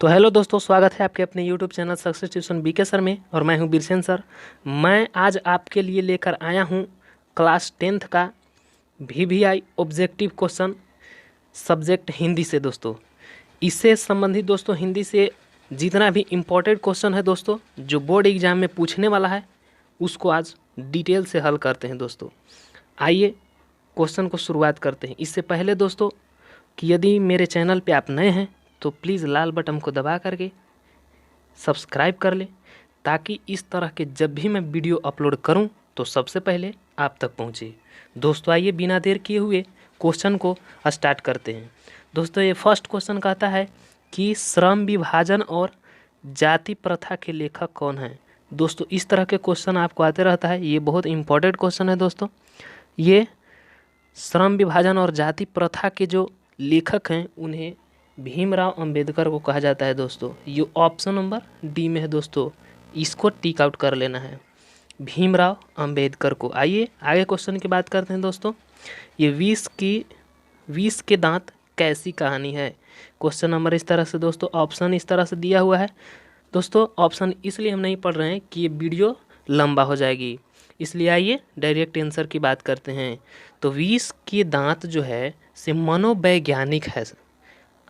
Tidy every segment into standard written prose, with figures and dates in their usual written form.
तो हेलो दोस्तों, स्वागत है आपके अपने YouTube channel success tuition B K sir में। और मैं हूं बिरसेन सर। मैं आज आपके लिए लेकर आया हूं क्लास 10th का VVI objective question subject Hindi से। दोस्तों इससे संबंधित दोस्तों हिंदी से जितना भी इम्पोर्टेंट क्वेश्चन है दोस्तों जो बोर्ड एग्जाम में पूछने वाला है उसको आज डिटेल से हल करते हैं। दोस्तों आइए क्वेश्चन को शुरुआत करते हैं। इससे पहले दोस्तों कि यदि मेरे चैनल पे आप नए हैं तो प्लीज़ लाल बटन को दबा करके सब्सक्राइब कर लें, ताकि इस तरह के जब भी मैं वीडियो अपलोड करूं तो सबसे पहले आप तक पहुंचे। दोस्तों आइए बिना देर किए हुए क्वेश्चन को स्टार्ट करते हैं। दोस्तों ये फर्स्ट क्वेश्चन कहता है कि श्रम विभाजन और जाति प्रथा के लेखक कौन हैं। दोस्तों इस तरह के क्वेश्चन आपको आते रहता है, ये बहुत इंपॉर्टेंट क्वेश्चन है। दोस्तों ये श्रम विभाजन और जाति प्रथा के जो लेखक हैं उन्हें भीमराव अंबेडकर को कहा जाता है। दोस्तों ये ऑप्शन नंबर डी में है। दोस्तों इसको टिक आउट कर लेना है, भीमराव अंबेडकर को। आइए आगे क्वेश्चन की बात करते हैं। दोस्तों ये विष के दांत कैसी कहानी है। क्वेश्चन नंबर इस तरह से दोस्तों, ऑप्शन इस तरह से दिया हुआ है। दोस्तों ऑप्शन इसलिए हम नहीं पढ़ रहे हैं कि ये वीडियो लंबा हो जाएगी, इसलिए आइए डायरेक्ट आंसर की बात करते हैं। तो विष के दांत जो है से मनोवैज्ञानिक है।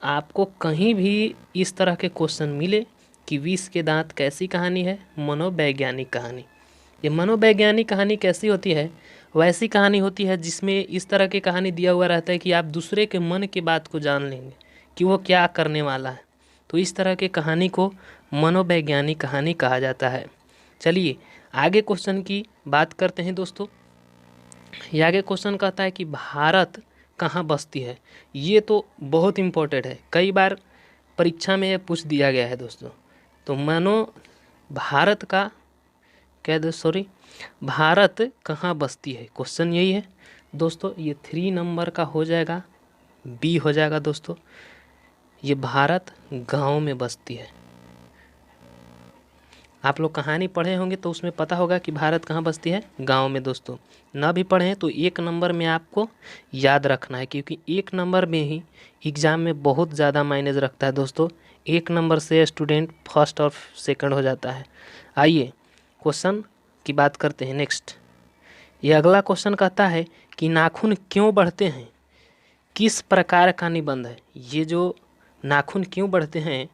आपको कहीं भी इस तरह के क्वेश्चन मिले कि विष के दांत कैसी कहानी है, मनोवैज्ञानिक कहानी। ये मनोवैज्ञानिक कहानी कैसी होती है, वैसी कहानी होती है जिसमें इस तरह की कहानी दिया हुआ रहता है कि आप दूसरे के मन की बात को जान लेंगे कि वो क्या करने वाला है। तो इस तरह के कहानी को मनोवैज्ञानिक कहानी कहा जाता है। चलिए आगे क्वेश्चन की बात करते हैं। दोस्तों ये आगे क्वेश्चन कहता है कि भारत कहाँ बसती है। ये तो बहुत इम्पोर्टेंट है, कई बार परीक्षा में पूछ दिया गया है। दोस्तों तो मानो भारत का भारत कहाँ बसती है, क्वेश्चन यही है। दोस्तों ये 3 नंबर का हो जाएगा, बी हो जाएगा। दोस्तों ये भारत गांव में बसती है। आप लोग कहानी पढ़े होंगे तो उसमें पता होगा कि भारत कहाँ बसती है, गांव में। दोस्तों ना भी पढ़ें तो 1 नंबर में आपको याद रखना है, क्योंकि 1 नंबर में ही एग्ज़ाम में बहुत ज़्यादा मायने रखता है। दोस्तों 1 नंबर से स्टूडेंट फर्स्ट और सेकंड हो जाता है। आइए क्वेश्चन की बात करते हैं। नेक्स्ट ये अगला क्वेश्चन कहता है कि नाखून क्यों बढ़ते हैं, किस प्रकार का निबंध है। ये जो नाखून क्यों बढ़ते हैं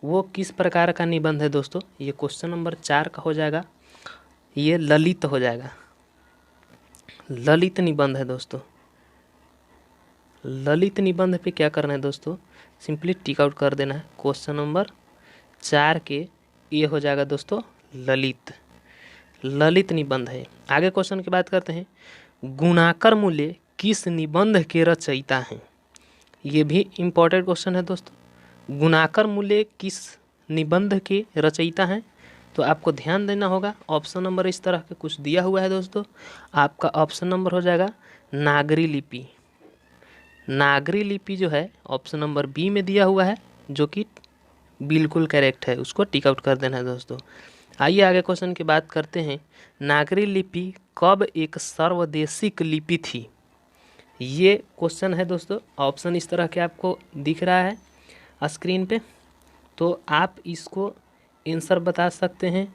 वो किस प्रकार का निबंध है। दोस्तों ये क्वेश्चन नंबर 4 का हो जाएगा, ये ललित हो जाएगा, ललित निबंध है। दोस्तों ललित निबंध पे क्या करना है दोस्तों, सिंपली टिक आउट कर देना है। क्वेश्चन नंबर 4 के ये हो जाएगा दोस्तों ललित, ललित निबंध है। आगे क्वेश्चन की बात करते हैं, गुणाकर मूल्य किस निबंध के रचयिता हैं। ये भी इम्पोर्टेंट क्वेश्चन है। दोस्तों गुणाकर मूल्य किस निबंध के रचयिता हैं, तो आपको ध्यान देना होगा। ऑप्शन नंबर इस तरह के कुछ दिया हुआ है। दोस्तों आपका ऑप्शन नंबर हो जाएगा नागरी लिपि। नागरी लिपि जो है ऑप्शन नंबर बी में दिया हुआ है, जो कि बिल्कुल करेक्ट है, उसको टिक आउट कर देना है। दोस्तों आइए आगे क्वेश्चन की बात करते हैं, नागरी लिपि कब एक सर्वदेशिक लिपि थी। ये क्वेश्चन है। दोस्तों ऑप्शन इस तरह के आपको दिख रहा है स्क्रीन पे, तो आप इसको आंसर बता सकते हैं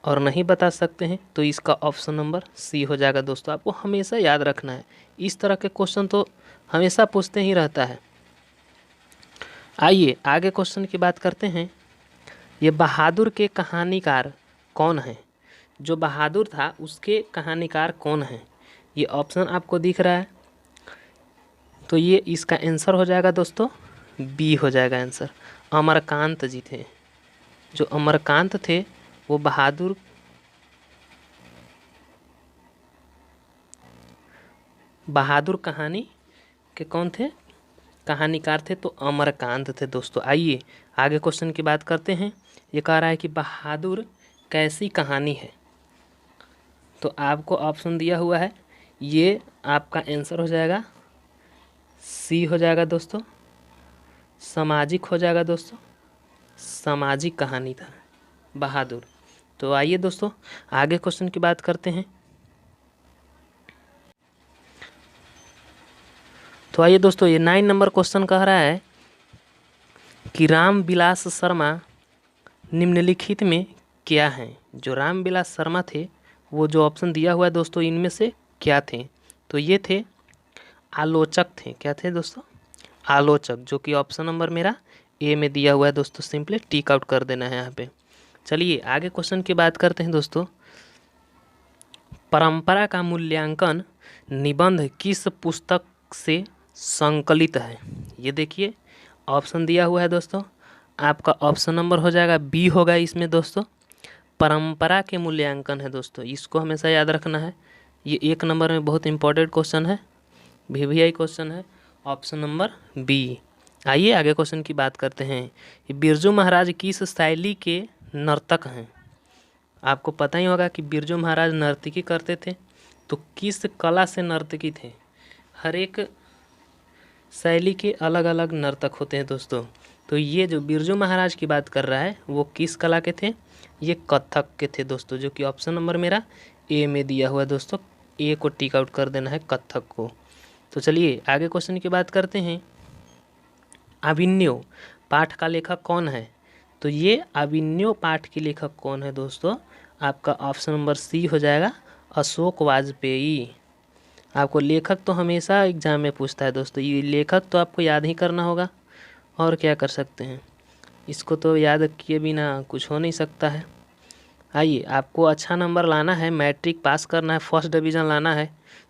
और नहीं बता सकते हैं, तो इसका ऑप्शन नंबर सी हो जाएगा। दोस्तों आपको हमेशा याद रखना है, इस तरह के क्वेश्चन तो हमेशा पूछते ही रहता है। आइए आगे क्वेश्चन की बात करते हैं, ये बहादुर के कहानीकार कौन है। जो बहादुर था उसके कहानीकार कौन है, ये ऑप्शन आपको दिख रहा है, तो ये इसका आंसर हो जाएगा दोस्तों बी हो जाएगा आंसर। अमरकांत जी थे। जो अमरकांत थे वो बहादुर कहानी के कौन थे, कहानीकार थे, तो अमरकांत थे। दोस्तों आइए आगे क्वेश्चन की बात करते हैं। ये कह रहा है कि बहादुर कैसी कहानी है, तो आपको ऑप्शन दिया हुआ है, ये आपका आंसर हो जाएगा सी हो जाएगा। दोस्तों सामाजिक हो जाएगा। दोस्तों सामाजिक कहानी था बहादुर। तो आइए दोस्तों आगे क्वेश्चन की बात करते हैं। तो आइए दोस्तों ये 9 नंबर क्वेश्चन कह रहा है कि रामविलास शर्मा निम्नलिखित में क्या हैं। जो रामविलास शर्मा थे वो जो ऑप्शन दिया हुआ है दोस्तों, इनमें से क्या थे? तो ये थे आलोचक थे। क्या थे दोस्तों? आलोचक, जो कि ऑप्शन नंबर मेरा ए में दिया हुआ है दोस्तों। सिंपली टिक आउट कर देना है यहाँ पे। चलिए आगे क्वेश्चन की बात करते हैं दोस्तों। परंपरा का मूल्यांकन निबंध किस पुस्तक से संकलित है? ये देखिए ऑप्शन दिया हुआ है दोस्तों। आपका ऑप्शन नंबर हो जाएगा बी होगा इसमें दोस्तों। परंपरा के मूल्यांकन है दोस्तों, इसको हमेशा याद रखना है। ये 1 नंबर में बहुत इंपॉर्टेंट क्वेश्चन है, VVI क्वेश्चन है, ऑप्शन नंबर बी। आइए आगे क्वेश्चन की बात करते हैं। ये बिरजू महाराज किस शैली के नर्तक हैं? आपको पता ही होगा कि बिरजू महाराज नर्तकी करते थे, तो किस कला से नर्तकी थे? हर एक शैली के अलग अलग नर्तक होते हैं दोस्तों। तो ये जो बिरजू महाराज की बात कर रहा है वो किस कला के थे? ये कथक के थे दोस्तों, जो कि ऑप्शन नंबर मेरा ए में दिया हुआ है दोस्तों। ए को टिक आउट कर देना है, कथक को। तो चलिए आगे क्वेश्चन की बात करते हैं। अभिनव पाठ का लेखक कौन है? तो ये अभिनव पाठ के लेखक कौन है दोस्तों? आपका ऑप्शन नंबर सी हो जाएगा, अशोक वाजपेयी। आपको लेखक तो हमेशा एग्जाम में पूछता है दोस्तों, ये लेखक तो आपको याद ही करना होगा, और क्या कर सकते हैं, इसको तो याद किए बिना कुछ हो नहीं सकता है। आइए, आपको अच्छा नंबर लाना है, मैट्रिक पास करना है, फर्स्ट डिवीज़न लाना है,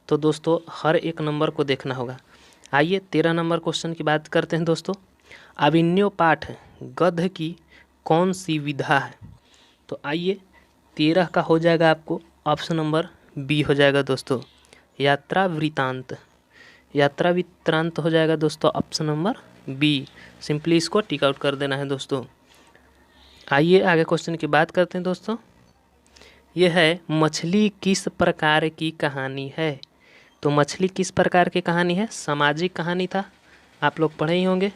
तो दोस्तों हर एक नंबर को देखना होगा। आइए 13 नंबर क्वेश्चन की बात करते हैं दोस्तों। अभिनव पाठ गद्य की कौन सी विधा है? तो आइए 13 का हो जाएगा आपको ऑप्शन नंबर बी हो जाएगा दोस्तों, यात्रा वृत्तांत। यात्रा वृत्तांत हो जाएगा दोस्तों ऑप्शन नंबर बी। सिंपली इसको टिक आउट कर देना है दोस्तों। आइए आगे क्वेश्चन की बात करते हैं दोस्तों। यह है मछली किस प्रकार की कहानी है? तो मछली किस प्रकार की कहानी है? सामाजिक कहानी था, आप लोग पढ़े ही होंगे,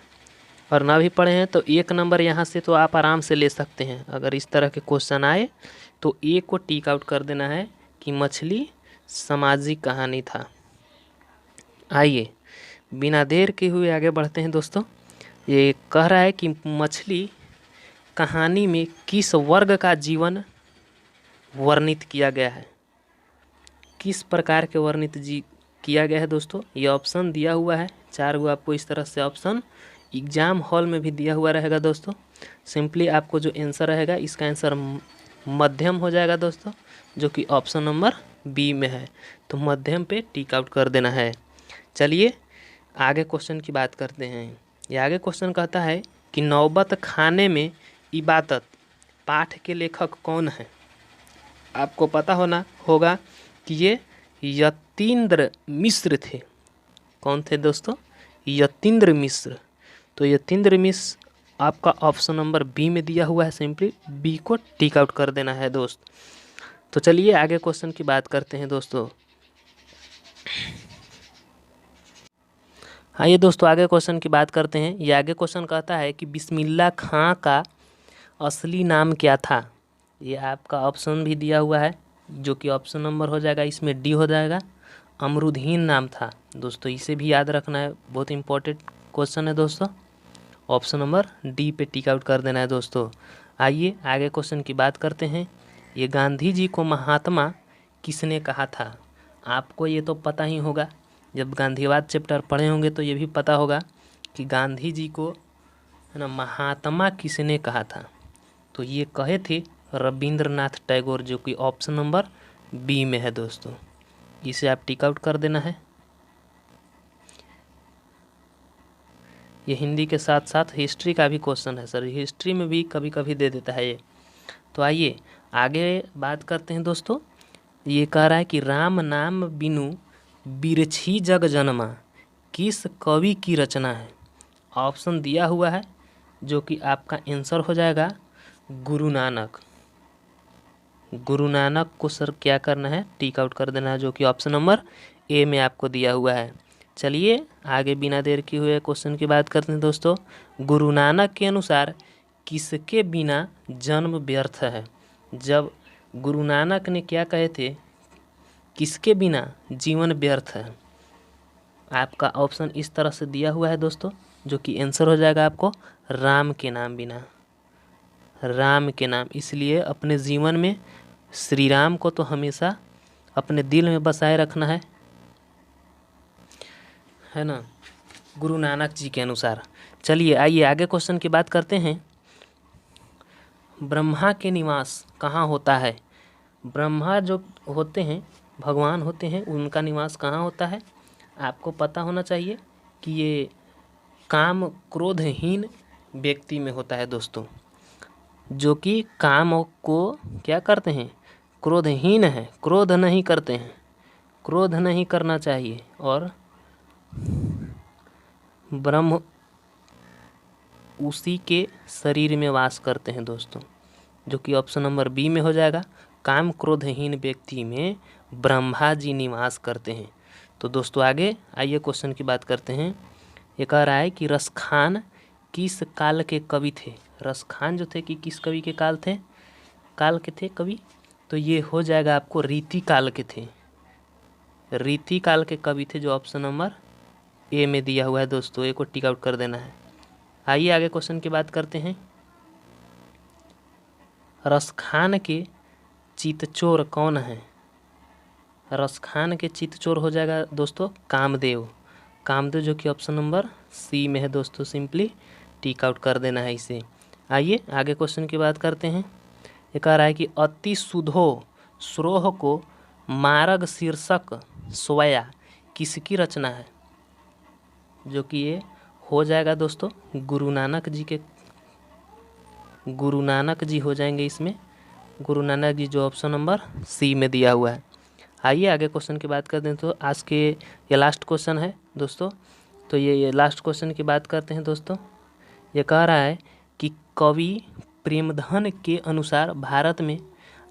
और ना भी पढ़े हैं तो 1 नंबर यहाँ से तो आप आराम से ले सकते हैं। अगर इस तरह के क्वेश्चन आए तो ए को टिक आउट कर देना है कि मछली सामाजिक कहानी था। आइए बिना देर के हुए आगे बढ़ते हैं दोस्तों। ये कह रहा है कि मछली कहानी में किस वर्ग का जीवन वर्णित किया गया है? किस प्रकार के वर्णित किया गया है दोस्तों? ये ऑप्शन दिया हुआ है 4 गो, आपको इस तरह से ऑप्शन एग्जाम हॉल में भी दिया हुआ रहेगा दोस्तों। सिंपली आपको जो आंसर रहेगा इसका आंसर मध्यम हो जाएगा दोस्तों, जो कि ऑप्शन नंबर बी में है। तो मध्यम पे टिक आउट कर देना है। चलिए आगे क्वेश्चन की बात करते हैं। ये आगे क्वेश्चन कहता है कि नौबत खाने में इबादत पाठ के लेखक कौन है? आपको पता होगा कि ये यतीन्द्र मिश्र थे। कौन थे दोस्तों? यतीन्द्र मिश्र। तो यतीन्द्र मिश्र आपका ऑप्शन नंबर बी में दिया हुआ है, सिंपली बी को टिक आउट कर देना है दोस्त। तो चलिए आगे क्वेश्चन की बात करते हैं दोस्तों। हाँ ये दोस्तों आगे क्वेश्चन की बात करते हैं। ये आगे क्वेश्चन कहता है कि बिस्मिल्लाह खां का असली नाम क्या था? ये आपका ऑप्शन भी दिया हुआ है, जो कि ऑप्शन नंबर हो जाएगा इसमें डी हो जाएगा, अमरुदहीन नाम था दोस्तों। इसे भी याद रखना है, बहुत इंपॉर्टेंट क्वेश्चन है दोस्तों। ऑप्शन नंबर डी पे टिक आउट कर देना है दोस्तों। आइए आगे क्वेश्चन की बात करते हैं। ये गांधी जी को महात्मा किसने कहा था? आपको ये तो पता ही होगा, जब गांधीवाद चैप्टर पढ़े होंगे तो ये भी पता होगा कि गांधी जी को है ना महात्मा किसने कहा था। तो ये कहे थे रविंद्रनाथ टैगोर, जो कि ऑप्शन नंबर बी में है दोस्तों। इसे आप टिक आउट कर देना है। ये हिंदी के साथ साथ हिस्ट्री का भी क्वेश्चन है सर, हिस्ट्री में भी कभी कभी दे देता है ये। तो आइए आगे बात करते हैं दोस्तों। ये कह रहा है कि राम नाम बिनु बिरछी जग जन्मा किस कवि की रचना है? ऑप्शन दिया हुआ है, जो कि आपका आंसर हो जाएगा गुरु नानक। गुरु नानक को सर क्या करना है? टिक आउट कर देना है, जो कि ऑप्शन नंबर ए में आपको दिया हुआ है। चलिए आगे बिना देर किए हुए क्वेश्चन की बात करते हैं दोस्तों। गुरु नानक के अनुसार किसके बिना जन्म व्यर्थ है? जब गुरु नानक ने क्या कहे थे, किसके बिना जीवन व्यर्थ है? आपका ऑप्शन इस तरह से दिया हुआ है दोस्तों, जो कि आंसर हो जाएगा आपको राम के नाम बिना, राम के नाम। इसलिए अपने जीवन में श्री राम को तो हमेशा अपने दिल में बसाए रखना है ना, गुरु नानक जी के अनुसार। चलिए आइए आगे क्वेश्चन की बात करते हैं। ब्रह्मा के निवास कहाँ होता है? ब्रह्मा जो होते हैं, भगवान होते हैं, उनका निवास कहाँ होता है? आपको पता होना चाहिए कि ये काम क्रोधहीन व्यक्ति में होता है दोस्तों, जो कि काम को क्या करते हैं, क्रोधहीन है, क्रोध नहीं करते हैं, क्रोध नहीं करना चाहिए। और ब्रह्म उसी के शरीर में वास करते हैं दोस्तों, जो कि ऑप्शन नंबर बी में हो जाएगा। काम क्रोधहीन व्यक्ति में ब्रह्मा जी निवास करते हैं। तो दोस्तों आगे आइए क्वेश्चन की बात करते हैं। ये कह रहा है कि रसखान किस काल के कवि थे? रसखान जो थे कि किस कवि के काल के थे कवि? तो ये हो जाएगा आपको रीति काल के थे, रीति काल के कवि थे, जो ऑप्शन नंबर ए में दिया हुआ है दोस्तों। ए को टिक आउट कर देना है। आइए आगे क्वेश्चन की बात करते हैं। रसखान के चितचोर कौन है? रसखान के चितचोर हो जाएगा दोस्तों कामदेव, कामदेव जो कि ऑप्शन नंबर सी में है दोस्तों। सिंपली टिक आउट कर देना है इसे। आइए आगे क्वेश्चन की बात करते हैं। ये कह रहा है कि अति सुधो श्रोह को मार्ग शीर्षक सोया किसकी रचना है? जो कि ये हो जाएगा दोस्तों गुरु नानक जी के, गुरु नानक जी हो जाएंगे इसमें, गुरु नानक जी जो ऑप्शन नंबर सी में दिया हुआ है। आइए आगे क्वेश्चन की बात करते हैं। तो आज के ये लास्ट क्वेश्चन है दोस्तों। तो ये लास्ट क्वेश्चन की बात करते हैं दोस्तों। ये कह रहा है कि कवि प्रेमधन के अनुसार भारत में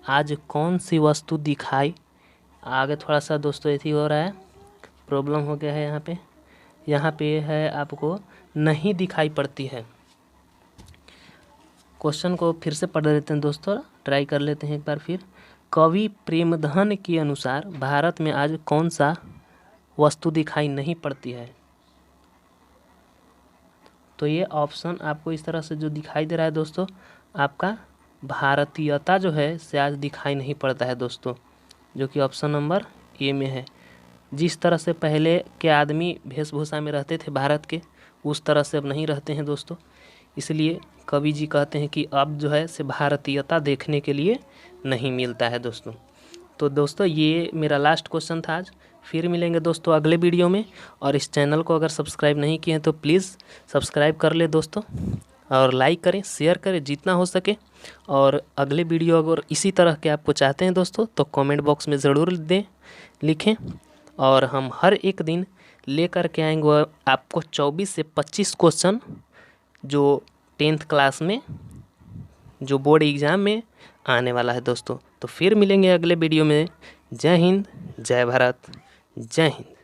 आज कौन सी वस्तु दिखाई, आगे थोड़ा सा दोस्तों ऐसी हो रहा है, प्रॉब्लम हो गया है यहाँ पे है आपको नहीं दिखाई पड़ती है। क्वेश्चन को फिर से पढ़ लेते हैं दोस्तों, ट्राई कर लेते हैं एक बार फिर। कवि प्रेमधन के अनुसार भारत में आज कौन सा वस्तु दिखाई नहीं पड़ती है? तो ये ऑप्शन आपको इस तरह से जो दिखाई दे रहा है दोस्तों, आपका भारतीयता जो है से आज दिखाई नहीं पड़ता है दोस्तों, जो कि ऑप्शन नंबर ए में है। जिस तरह से पहले के आदमी वेशभूषा में रहते थे भारत के, उस तरह से अब नहीं रहते हैं दोस्तों। इसलिए कवि जी कहते हैं कि अब जो है से भारतीयता देखने के लिए नहीं मिलता है दोस्तों। तो दोस्तों ये मेरा लास्ट क्वेश्चन था आज। फिर मिलेंगे दोस्तों अगले वीडियो में। और इस चैनल को अगर सब्सक्राइब नहीं किए हैं तो प्लीज़ सब्सक्राइब कर ले दोस्तों, और लाइक करें, शेयर करें जितना हो सके। और अगले वीडियो अगर इसी तरह के आपको चाहते हैं दोस्तों तो कमेंट बॉक्स में ज़रूर लिखें। और हम हर एक दिन लेकर के आएंगे आपको 24 से 25 क्वेश्चन, जो 10th क्लास में जो बोर्ड एग्ज़ाम में आने वाला है दोस्तों। तो फिर मिलेंगे अगले वीडियो में। जय हिंद, जय भारत, जय हिंद।